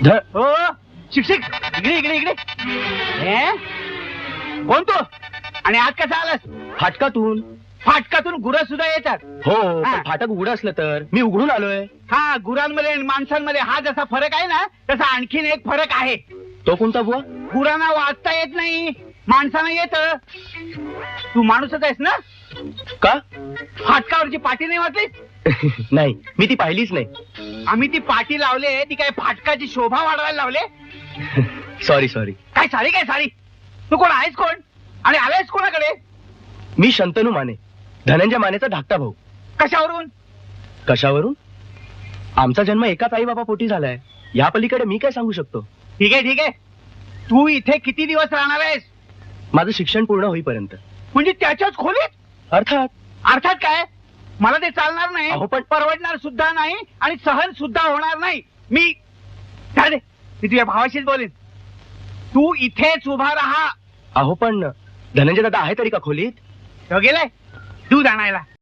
हो शिक्षक, इकडे इकडे इकडे. हे? कोण तू आणि आज कसा आलास? फाटकातून. फाटकातून गुरं सुद्धा येतात. हो हा. पण फाटक उघडं असलं तर मी उघडून आलोय. हा, गुरांमध्ये आणि माणसांमध्ये हा जसा फरक आहे ना, तसा आणखीन एक फरक आहे. तो कोणता बुवा? गुरांना वाचता येत नाही, माणसांना येत. तू माणूसच आहेस ना? का? फाटकावरची पाटी नाही वाचलीस? नाही, मी ती पाहिलीच नाही. आम्ही ती पाटी लावले, ती काय फाटकाची शोभा वाढवायला लावले? Sorry sorry. काय सारी काय सारी? तू कोण आहेस कोण आणि आलायस कोणाकडे? मी शंतनू माने, धनंजय मानेचा धाकटा भाऊ. कशावरून? कशावरून? आमचा जन्म एकाच आई बाबा पोटी झालाय. या पलीकडे मी काय सांगू शकतो? ठीक आहे ठीक आहे. तू इथे किती दिवस राहणार आहेस? माझं शिक्षण पूर्ण होईपर्यंत. म्हणजे त्याच्याच खोलीत? अर्थात. अर्थात काय? मला ते चालणार नाही. अहो, पण परवडणार सुद्धा नाही आणि सहन सुद्धा होणार नाही. मी जाऊ दे, मी तुझ्या भावाशीच बोलेन. तू इथेच उभा राहा. अहो पण धनंजय दादा आहे तरी का खोलीत? तो गेलाय दूध आणायला.